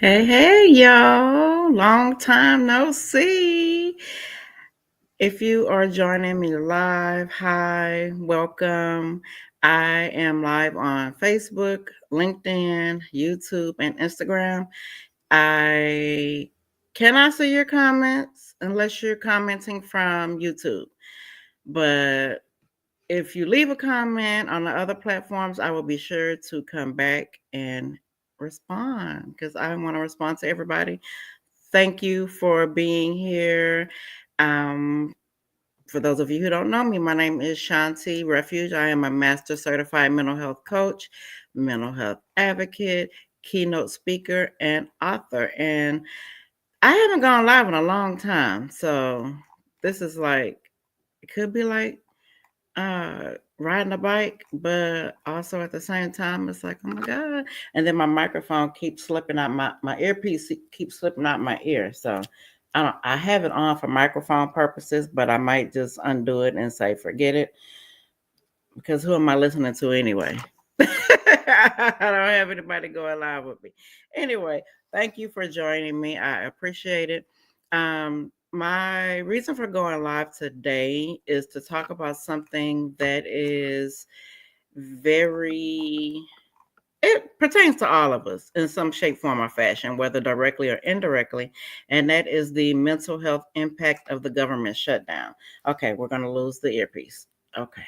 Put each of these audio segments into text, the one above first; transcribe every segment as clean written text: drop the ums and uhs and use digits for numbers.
Hey, y'all. Long time no see. If you are joining me live, hi, welcome. I am live on Facebook, LinkedIn, YouTube, and Instagram. I cannot see your comments unless you're commenting from YouTube. But if you leave a comment on the other platforms, I will be sure to come back and respond because I want to respond to everybody. Thank you for being here. Um, for those of you who don't know me, my name is Shanti Refuge. I am a master certified mental health coach, mental health advocate, keynote speaker, and author. And I haven't gone live in a long time. So this is like, it could be like riding a bike, but also at the same time, it's like, oh my God. And then my microphone keeps slipping out, my earpiece keeps slipping out my ear. So I have it on for microphone purposes, but I might just undo it and say, forget it. Because who am I listening to anyway? I don't have anybody going live with me. Anyway, thank you for joining me. I appreciate it. My reason for going live today is to talk about something that is it pertains to all of us in some shape, form, or fashion, whether directly or indirectly, and that is the mental health impact of the government shutdown. Okay, we're going to lose the earpiece. Okay.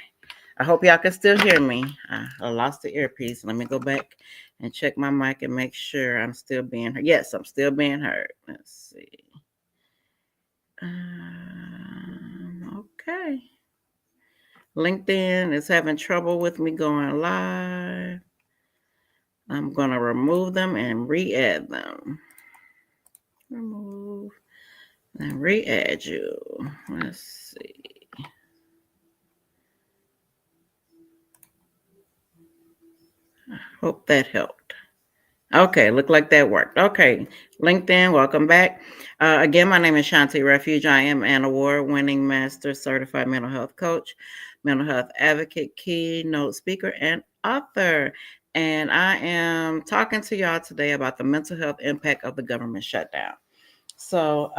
I hope y'all can still hear me. I lost the earpiece. Let me go back and check my mic and make sure I'm still being heard. Yes, I'm still being heard. Let's see. Okay. LinkedIn is having trouble with me going live. I'm going to remove them and re-add them. Remove and re-add you. Let's see. I hope that helped. Okay, look like that worked. Okay, LinkedIn, welcome back. Again, my name is Shanti Refuge. I am an award-winning master certified mental health coach, mental health advocate, keynote speaker, and author. And I am talking to y'all today about the mental health impact of the government shutdown. So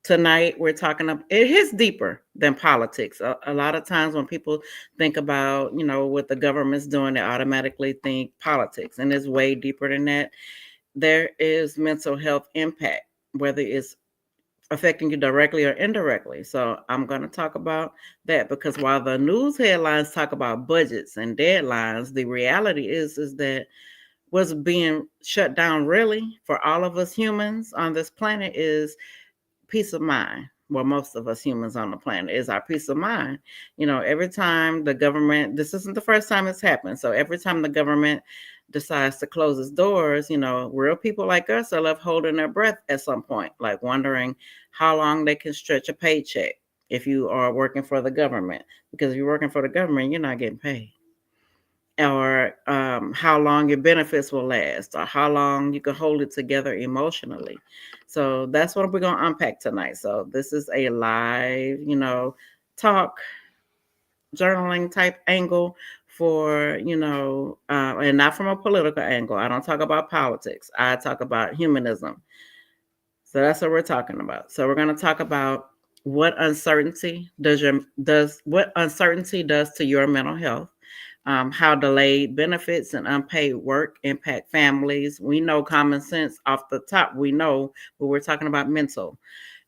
tonight we're talking about it hits deeper than politics. A lot of times when people think about, what the government's doing, they automatically think politics, and it's way deeper than that. There is mental health impact, whether it's affecting you directly or indirectly. So I'm going to talk about that because while the news headlines talk about budgets and deadlines, the reality is that what's being shut down really for all of us humans on this planet is peace of mind. Well, most of us humans on the planet is our peace of mind. Every time the government, this isn't the first time it's happened. So every time the government decides to close its doors, real people like us are left holding their breath at some point, like wondering how long they can stretch a paycheck if you are working for the government. Because if you're working for the government, you're not getting paid, or how long your benefits will last, or how long you can hold it together emotionally. So that's what we're going to unpack tonight. So this is a live, talk, journaling type angle for, and not from a political angle. I don't talk about politics. I talk about humanism. So that's what we're talking about. So we're going to talk about what uncertainty does to your mental health, how delayed benefits and unpaid work impact families. We know common sense off the top. We know, but we're talking about mental.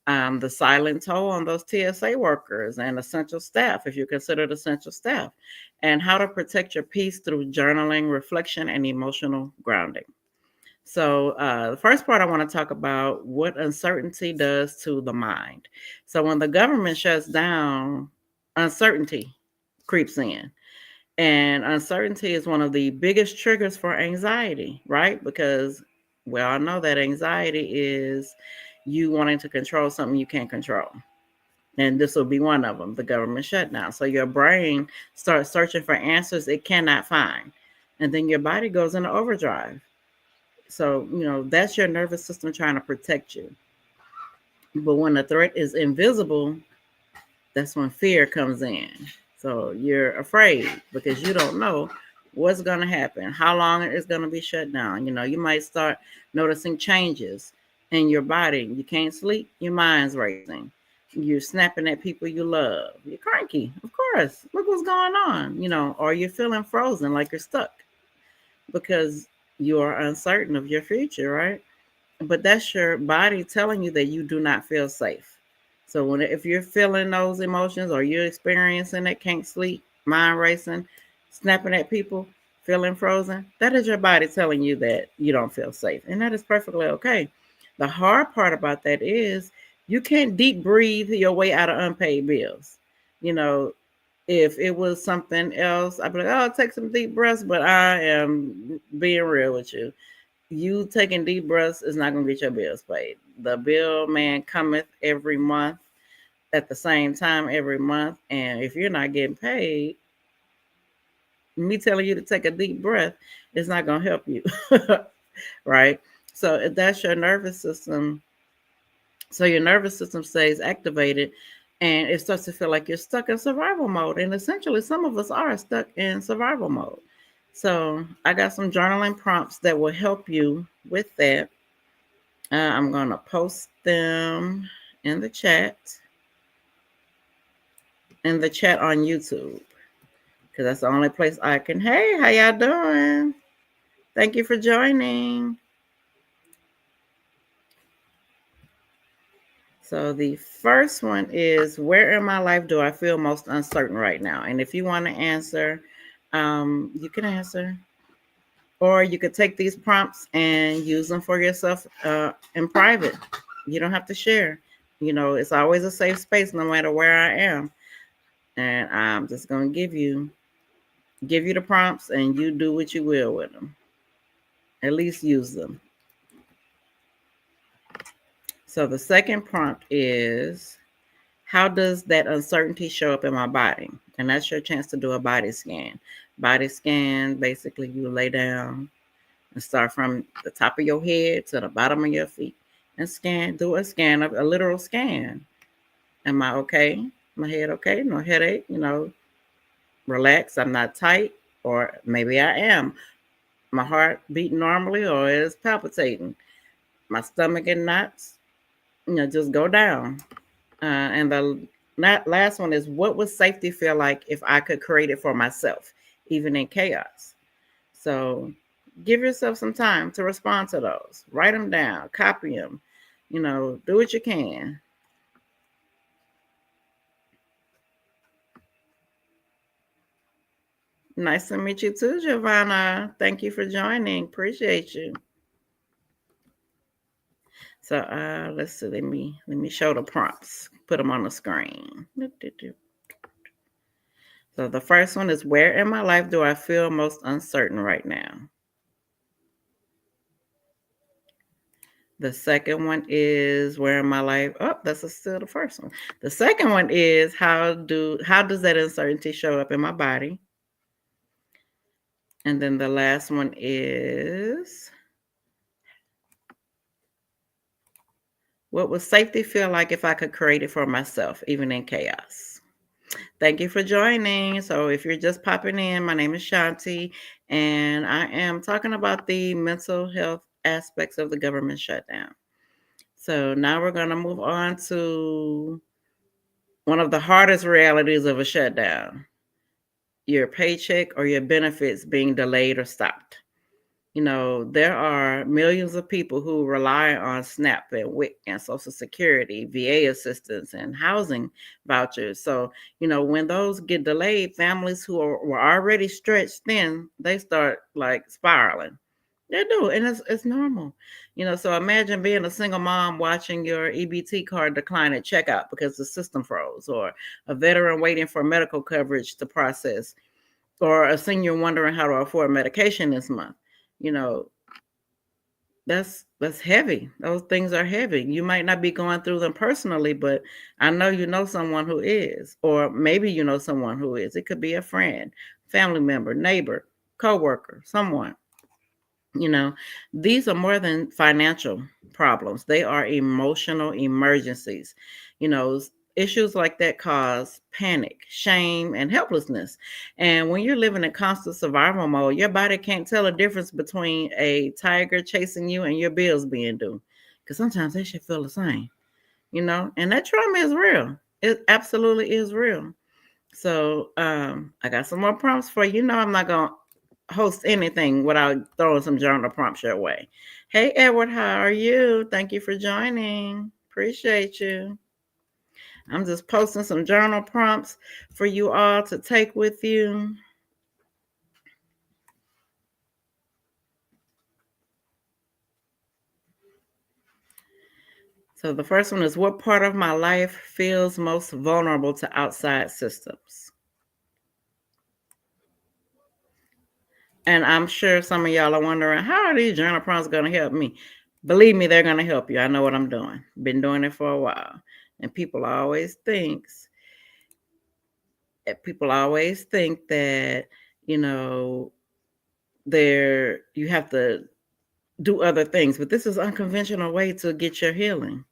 The silent toll on those TSA workers and essential staff, if you're considered essential staff, and how to protect your peace through journaling, reflection, and emotional grounding. So, the first part I want to talk about what uncertainty does to the mind. So, when the government shuts down, uncertainty creeps in. And uncertainty is one of the biggest triggers for anxiety, right? Because we all know that anxiety is you wanting to control something you can't control. And this will be one of them, the government shutdown. So your brain starts searching for answers it cannot find. And then your body goes into overdrive. So, that's your nervous system trying to protect you. But when the threat is invisible, that's when fear comes in. So you're afraid because you don't know What's going to happen? How long it's going to be shut down? You might start noticing changes in your body. You can't sleep, your mind's racing. You're snapping at people you love. You're cranky, of course. Look what's going on, or you're feeling frozen like you're stuck because you are uncertain of your future, right? But that's your body telling you that you do not feel safe. So if you're feeling those emotions or you're experiencing it, can't sleep, mind racing, snapping at people, feeling frozen, that is your body telling you that you don't feel safe. And that is perfectly okay. The hard part about that is you can't deep breathe your way out of unpaid bills. You know, if it was something else, I'd be like, oh, take some deep breaths, but I am being real with you. You taking deep breaths is not going to get your bills paid. The bill man cometh every month at the same time every month. And if you're not getting paid, me telling you to take a deep breath is not going to help you. Right? So if that's your nervous system, so your nervous system stays activated and it starts to feel like you're stuck in survival mode. And essentially, some of us are stuck in survival mode. So I got some journaling prompts that will help you with that. I'm going to post them in the chat on YouTube, because that's the only place I can. Hey, how y'all doing? Thank you for joining. So the first one is, where in my life do I feel most uncertain right now? And if you want to answer, you can answer. Or you could take these prompts and use them for yourself in private. You don't have to share. It's always a safe space no matter where I am. And I'm just going to give you the prompts and you do what you will with them. At least use them. So the second prompt is, how does that uncertainty show up in my body? And that's your chance to do a body scan. Body scan, basically you lay down and start from the top of your head to the bottom of your feet and do a scan, a literal scan. Am I okay? My head okay? No headache, relax, I'm not tight, or maybe I am. My heart beating normally or is palpitating. My stomach in knots, just go down. And the last one is, what would safety feel like if I could create it for myself, even in chaos? So give yourself some time to respond to those. Write them down, copy them, do what you can. Nice to meet you too, Giovanna. Thank you for joining. Appreciate you. So let's see. Let me show the prompts. Put them on the screen. So the first one is, where in my life do I feel most uncertain right now? The second one is, where in my life? Oh, that's still the first one. The second one is, how does that uncertainty show up in my body? And then the last one is, what would safety feel like if I could create it for myself, even in chaos? Thank you for joining. So if you're just popping in, my name is Shanti, and I am talking about the mental health aspects of the government shutdown. So now we're going to move on to one of the hardest realities of a shutdown: your paycheck or your benefits being delayed or stopped. There are millions of people who rely on SNAP and WIC and Social Security, VA assistance, and housing vouchers. So, when those get delayed, families were already stretched thin, they start like spiraling. They do, and it's normal. So imagine being a single mom watching your EBT card decline at checkout because the system froze, or a veteran waiting for medical coverage to process, or a senior wondering how to afford medication this month. You know, that's heavy. Those things are heavy. You might not be going through them personally, but I know you know someone who is, or maybe you know someone who is. It could be a friend, family member, neighbor, coworker, someone. These are more than financial problems. They are emotional emergencies. You know, Issues like that cause panic, shame, and helplessness. And when you're living in constant survival mode, your body can't tell a difference between a tiger chasing you and your bills being due. Because sometimes they should feel the same, and that trauma is real. It absolutely is real. So I got some more prompts for you. I'm not going to host anything without throwing some journal prompts your way. Hey, Edward, how are you? Thank you for joining. Appreciate you. I'm just posting some journal prompts for you all to take with you. So the first one is, what part of my life feels most vulnerable to outside systems? And I'm sure some of y'all are wondering, how are these journal prompts going to help me? Believe me, they're going to help you. I know what I'm doing. Been doing it for a while. And people always think that, you have to do other things, but this is an unconventional way to get your healing.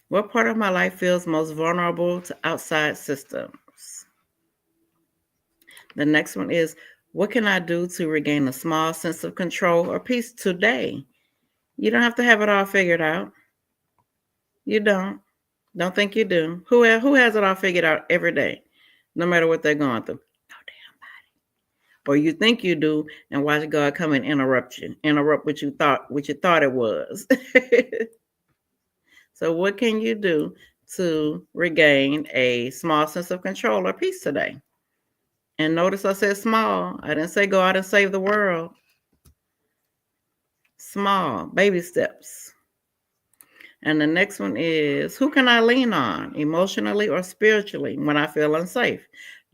What part of my life feels most vulnerable to outside systems? The next one is, what can I do to regain a small sense of control or peace today? You don't have to have it all figured out. You don't. Don't think you do. Who has it all figured out every day, no matter what they're going through? No damn body. Or you think you do, and watch God come and interrupt what you thought it was. So what can you do to regain a small sense of control or peace today? And notice I said small. I didn't say go out and save the world. Small, baby steps. And the next one is, who can I lean on emotionally or spiritually when I feel unsafe?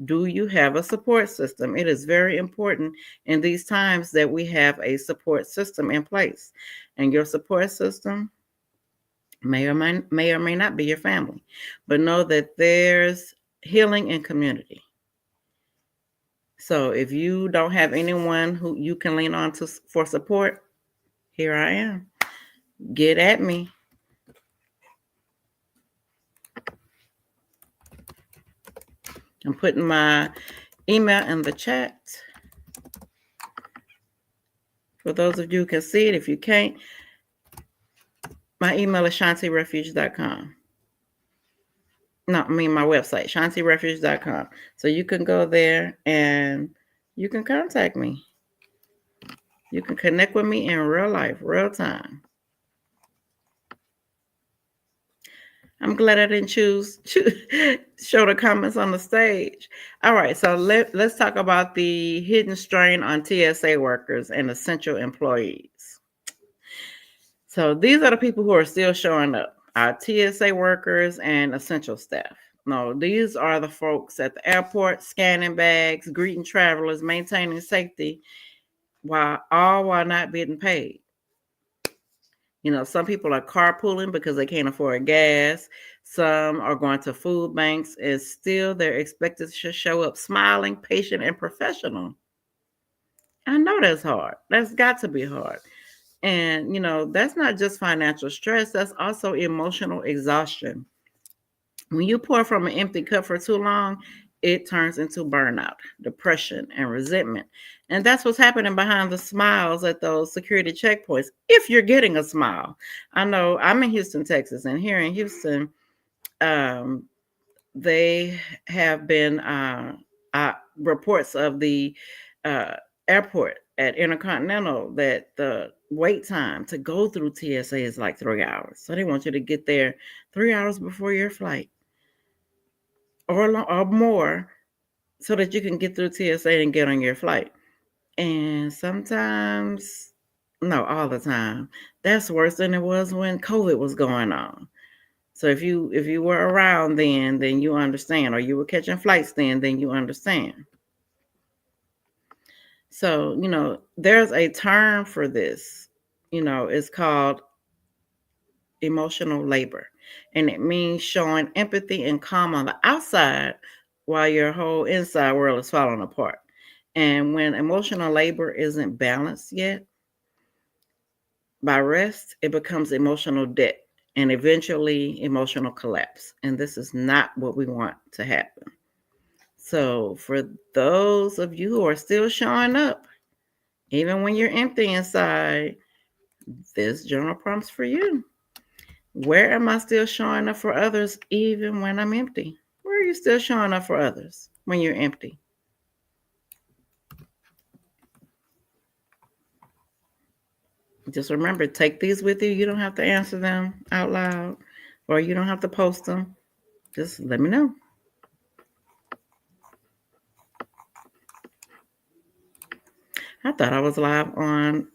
Do you have a support system? It is very important in these times that we have a support system in place. And your support system may or may not be your family, but know that there's healing in community. So if you don't have anyone who you can lean on for support, here I am. Get at me. I'm putting my email in the chat. For those of you who can see it, if you can't, my email is shantirefuge.com. No, I mean my website, shantirefuge.com. So you can go there and you can contact me. You can connect with me in real life, real time. I'm glad I didn't show the comments on the stage. All right, so let's talk about the hidden strain on TSA workers and essential employees. So these are the people who are still showing up, our TSA workers and essential staff. No, these are the folks at the airport, scanning bags, greeting travelers, maintaining safety, while not being paid. Some people are carpooling because they can't afford gas. Some are going to food banks, and still they're expected to show up smiling, patient, and professional. I know that's hard. That's got to be hard. And, that's not just financial stress, that's also emotional exhaustion. When you pour from an empty cup for too long, it turns into burnout, depression, and resentment. And that's what's happening behind the smiles at those security checkpoints, if you're getting a smile. I know I'm in Houston, Texas, and here in Houston, they have been reports of the airport at Intercontinental that the wait time to go through TSA is like 3 hours. So they want you to get there 3 hours before your flight or more so that you can get through TSA and get on your flight. And sometimes, no, all the time, that's worse than it was when COVID was going on. So if you were around then you understand, or you were catching flights then you understand. So, there's a term for this, it's called emotional labor. And it means showing empathy and calm on the outside while your whole inside world is falling apart. And when emotional labor isn't balanced yet, By rest, it becomes emotional debt and eventually emotional collapse. And this is not what we want to happen. So, for those of you who are still showing up, even when you're empty inside, this journal prompt's for you. Where am I still showing up for others even when I'm empty? Where are you still showing up for others when you're empty? Just remember, take these with you. You don't have to answer them out loud or you don't have to post them. Just let me know. I thought I was live on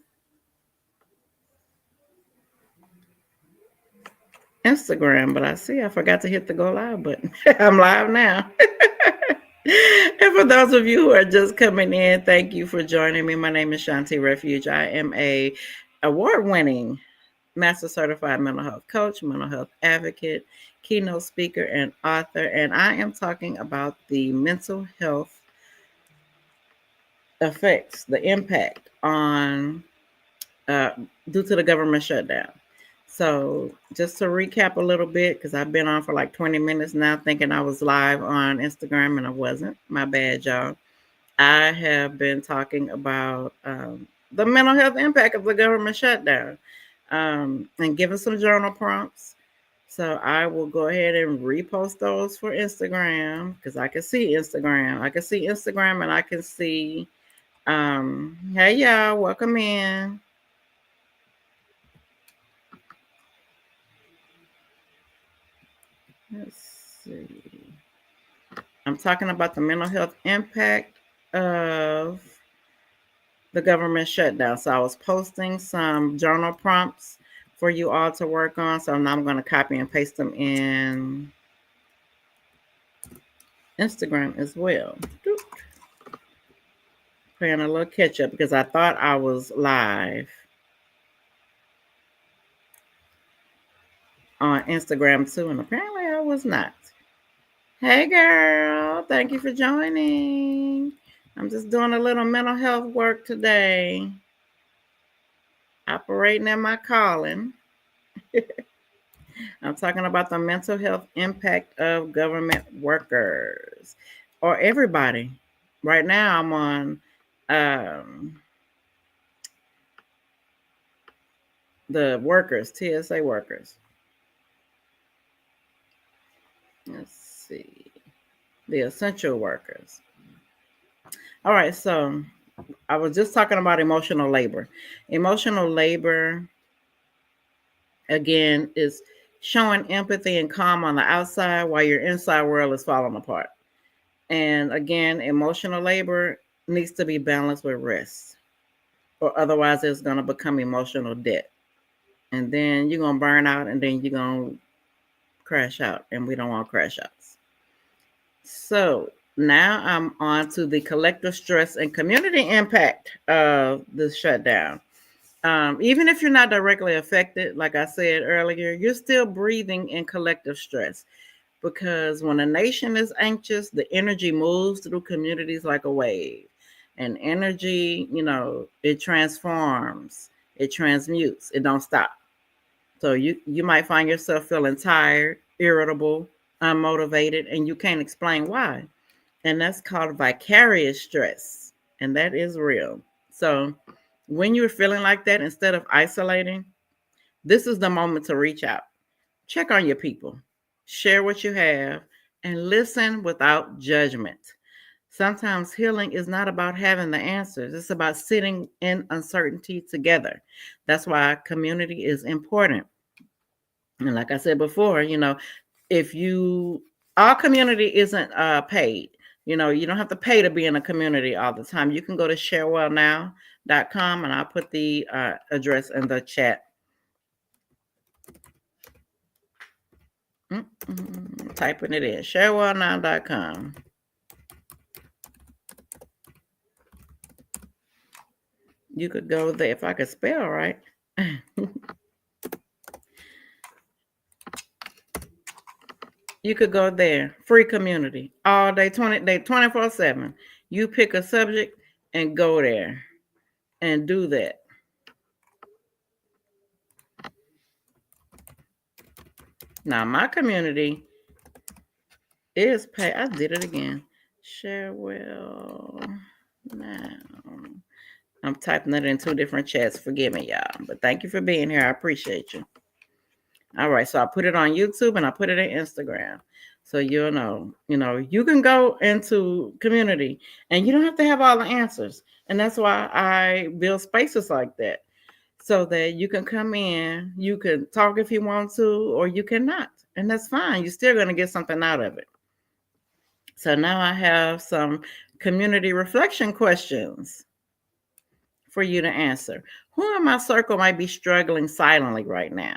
Instagram, but I forgot to hit the go live button. I'm live now. And for those of you who are just coming in, thank you for joining me. My name is Shanti Refuge. I am a award-winning Master Certified Mental Health Coach, mental health advocate, keynote speaker, and author. And I am talking about the mental health effects, the impact on uh, due to the government shutdown. So just to recap a little bit, because I've been on for like 20 minutes now thinking I was live on Instagram and I wasn't. My bad, y'all. I have been talking about the mental health impact of the government shutdown and giving some journal prompts. So I will go ahead and repost those for Instagram because I can see Instagram. I can see Instagram and I can see, hey, y'all, welcome in. Let's see. I'm talking about the mental health impact of the government shutdown. So I was posting some journal prompts for you all to work on. So now I'm going to copy and paste them in Instagram as well. Playing a little catch up because I thought I was live on Instagram too, and apparently I was not. Hey girl, thank you for joining. I'm just doing a little mental health work today. Operating in my calling. I'm talking about the mental health impact of government workers or everybody. Right now, I'm on the workers, TSA workers. Let's see, the essential workers. All right, so I was just talking about emotional labor. Emotional labor, again, is showing empathy and calm on the outside while your inside world is falling apart. And again, emotional labor needs to be balanced with rest, or otherwise it's going to become emotional debt. And then you're going to burn out and then you're going to crash out. And we don't want crash outs. So now I'm on to the collective stress and community impact of the shutdown. Even if you're not directly affected, like I said earlier, you're still breathing in collective stress. Because when a nation is anxious, the energy moves through communities like a wave. And energy, it transforms, it transmutes, it don't stop. So you might find yourself feeling tired, irritable, unmotivated, and you can't explain why. And that's called vicarious stress. And that is real. So when you're feeling like that, instead of isolating, this is the moment to reach out. Check on your people, share what you have, and listen without judgment. Sometimes healing is not about having the answers, it's about sitting in uncertainty together. That's why community is important. And like I said before, if our community isn't paid, you don't have to pay to be in a community all the time. You can go to sharewellnow.com and I'll put the address in the chat. Typing it in, sharewellnow.com. You could go there if I could spell right. You could go there. Free community. All day, 24/7. You pick a subject and go there and do that. Now, my community is pay. I did it again. Share well now. I'm typing it in two different chats. Forgive me, y'all. But thank you for being here. I appreciate you. All right. So I put it on YouTube and I put it in Instagram. So you'll know, you can go into community and you don't have to have all the answers. And that's why I build spaces like that. So that you can come in, you can talk if you want to, or you cannot. And that's fine. You're still going to get something out of it. So now I have some community reflection questions for you to answer. Who in my circle might be struggling silently right now?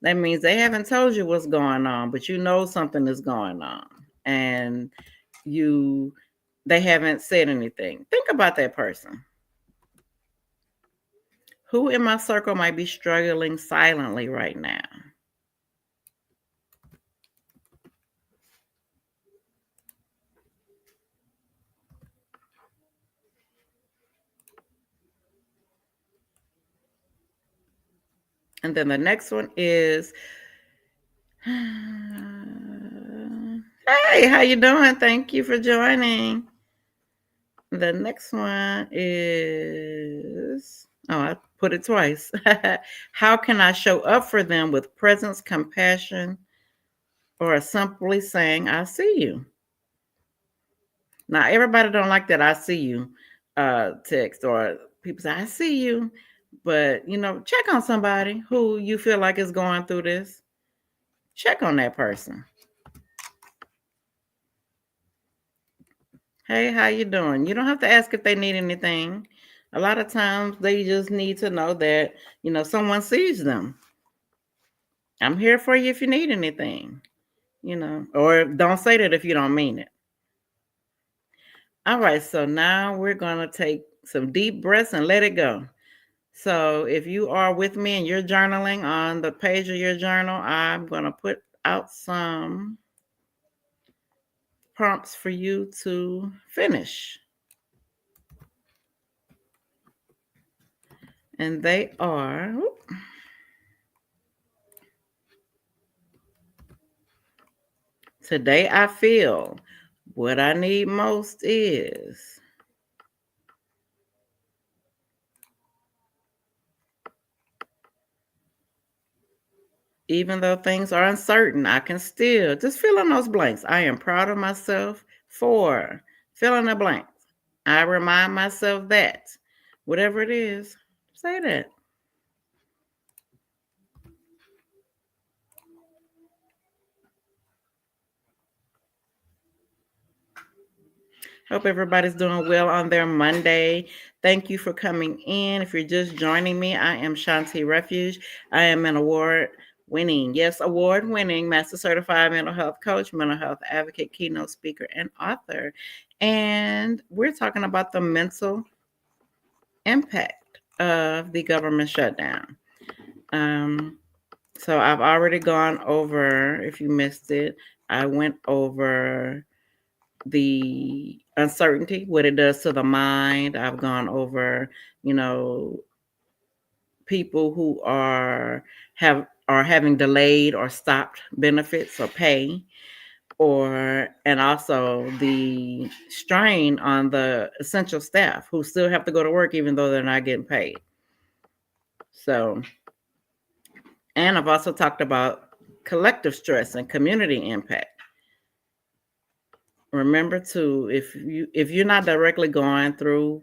That means they haven't told you what's going on, but you know something is going on. And they haven't said anything. Think about that person. Who in my circle might be struggling silently right now? And then the next one is, hey, how you doing? Thank you for joining. The next one is, I put it twice. How can I show up for them with presence, compassion, or simply saying, I see you? Now, everybody don't like that I see you text, or people say, I see you. But, check on somebody who you feel like is going through this. Check on that person. Hey, how you doing? You don't have to ask if they need anything. A lot of times they just need to know that, someone sees them. I'm here for you if you need anything, or don't say that if you don't mean it. All right, so now we're going to take some deep breaths and let it go. So if you are with me and you're journaling on the page of your journal, I'm going to put out some prompts for you to finish. And they are, today I feel what I need most is. Even though things are uncertain, I can still just fill in those blanks. I am proud of myself for fill in the blanks. I remind myself that whatever it is, say that. Hope everybody's doing well on their Monday. Thank you for coming in. If you're just joining me, I am Shanti Refuge. I am an award-winning Master Certified Mental Health Coach, mental health advocate, keynote speaker, and author. And we're talking about the mental impact of the government shutdown. So I've already gone over, if you missed it, I went over the uncertainty, what it does to the mind. I've gone over, people who are having delayed or stopped benefits or pay, and also the strain on the essential staff who still have to go to work even though they're not getting paid. So, and I've also talked about collective stress and community impact. Remember to, if you're not directly going through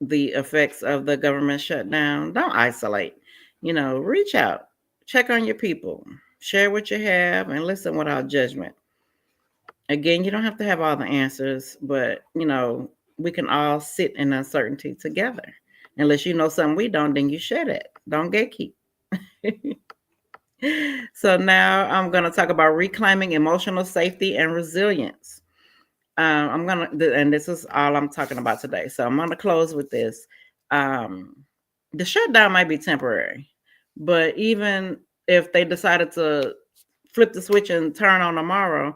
the effects of the government shutdown, don't isolate. Reach out, check on your people, share what you have, and listen without judgment. Again, you don't have to have all the answers, but we can all sit in uncertainty together. Unless you know something we don't, then you share that. Don't gatekeep. So now I'm going to talk about reclaiming emotional safety and resilience. And this is all I'm talking about today. So I'm going to close with this. The shutdown might be temporary, but even if they decided to flip the switch and turn on tomorrow,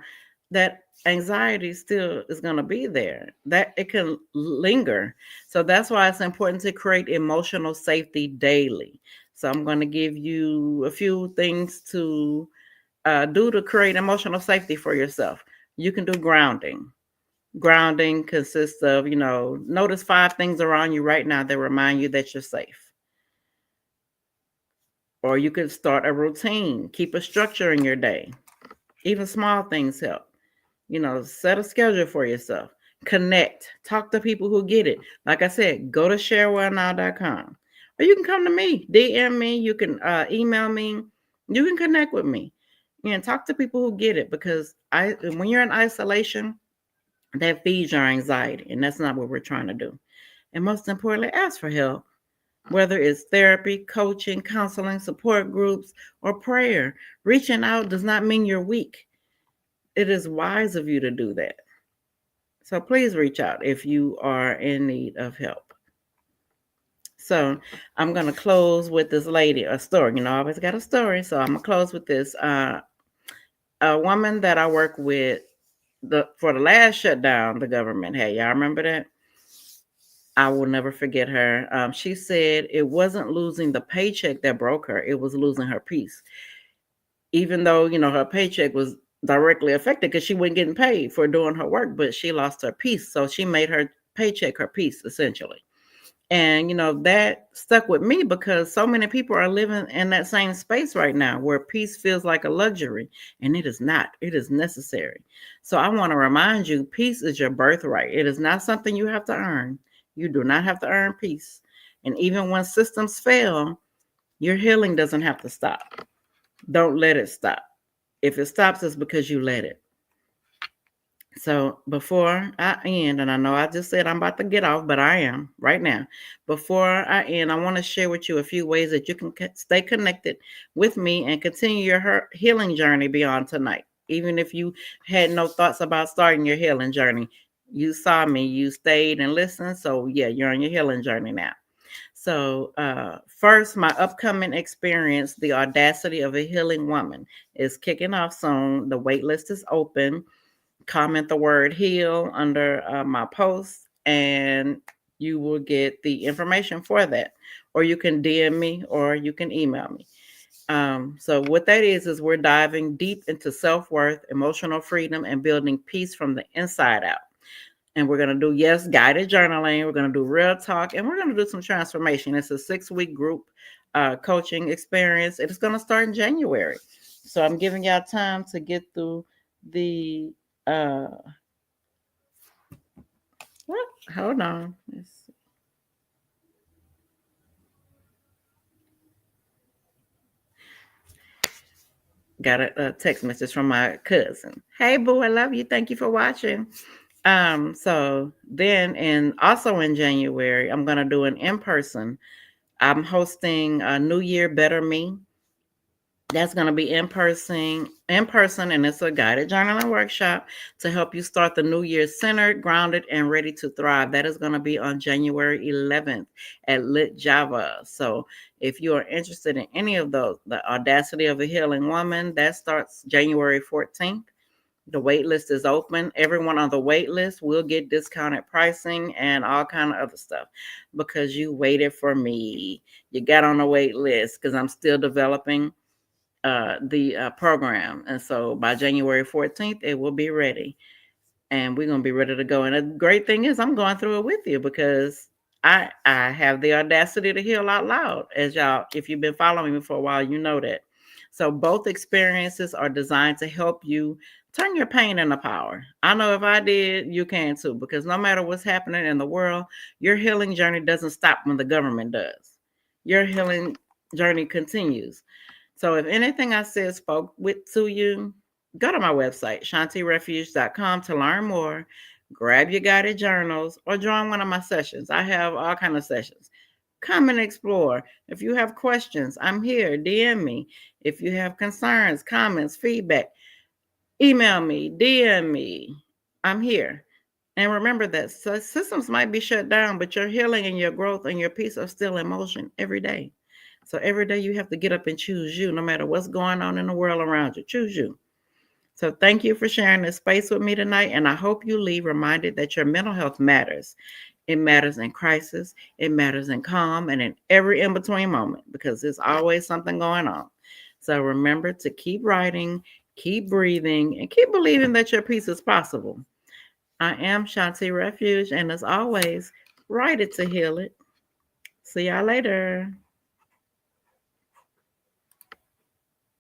that anxiety still is going to be there, that it can linger. So that's why it's important to create emotional safety daily. So I'm going to give you a few things to do to create emotional safety for yourself. You can do grounding. Grounding consists of, notice 5 things around you right now that remind you that you're safe. Or you could start a routine, keep a structure in your day. Even small things help. Set a schedule for yourself. Connect. Talk to people who get it. Like I said, go to sharewellnow.com. Or you can come to me, DM me, you can email me, you can connect with me. Talk to people who get it, because when you're in isolation, that feeds your anxiety, and that's not what we're trying to do. And most importantly, ask for help. Whether it's therapy, coaching, counseling, support groups, or prayer, reaching out does not mean you're weak. It is wise of you to do that. So please reach out if you are in need of help. So I'm going to close with this lady, a story. I always got a story. So I'm going to close with this. A woman that I work with for the last shutdown the government had. Y'all remember that? I will never forget her. She said it wasn't losing the paycheck that broke her. It was losing her peace. Even though, her paycheck was directly affected because she wasn't getting paid for doing her work, but she lost her peace. So she made her paycheck her peace, essentially. And, that stuck with me because so many people are living in that same space right now where peace feels like a luxury, and it is not. It is necessary. So I want to remind you, peace is your birthright. It is not something you have to earn. You do not have to earn peace. And even when systems fail, your healing doesn't have to stop. Don't let it stop. If it stops, it's because you let it. So before I end, and I know I just said I'm about to get off, but I am right now. Before I end, I want to share with you a few ways that you can stay connected with me and continue your healing journey beyond tonight. Even if you had no thoughts about starting your healing journey, you saw me, you stayed and listened. So yeah, you're on your healing journey now. So first, my upcoming experience, The Audacity of a Healing Woman, is kicking off soon. The wait list is open. Comment the word heal under my post, and you will get the information for that. Or you can DM me, or you can email me. So what that is we're diving deep into self-worth, emotional freedom, and building peace from the inside out. And we're going to do, yes, guided journaling. We're going to do real talk, and we're going to do some transformation. It's a 6-week group coaching experience. It is going to start in January. So I'm giving y'all time to get through the, what? Hold on. Got a text message from my cousin. Hey, boo, I love you. Thank you for watching. So then, and also in January, I'm going to do an in-person. I'm hosting a New Year Better Me. That's going to be in person, and it's a guided journaling workshop to help you start the new year centered, grounded, and ready to thrive. That is going to be on January 11th at Lit Java. So if you are interested in any of those, the Audacity of a Healing Woman, that starts January 14th. The wait list is open. Everyone on the wait list will get discounted pricing and all kind of other stuff because you waited for me. You got on the wait list because I'm still developing the program. And so by January 14th, it will be ready. And we're going to be ready to go. And the great thing is I'm going through it with you because I have the audacity to heal out loud. As y'all, if you've been following me for a while, you know that. So both experiences are designed to help you turn your pain into power. I know if I did, you can too, because no matter what's happening in the world, your healing journey doesn't stop when the government does. Your healing journey continues. So if anything I said spoke to you, go to my website, shantirefuge.com, to learn more. Grab your guided journals or join one of my sessions. I have all kinds of sessions. Come and explore. If you have questions, I'm here. DM me. If you have concerns, comments, feedback, email me, DM me. I'm here. And remember that systems might be shut down, but your healing and your growth and your peace are still in motion every day. So every day you have to get up and choose you, no matter what's going on in the world around you. Choose you. So thank you for sharing this space with me tonight. And I hope you leave reminded that your mental health matters. It matters in crisis. It matters in calm and in every in-between moment because there's always something going on. So remember to keep writing, keep breathing, and keep believing that your peace is possible. I am Shanti Refuge, and as always, write it to heal it. See y'all later.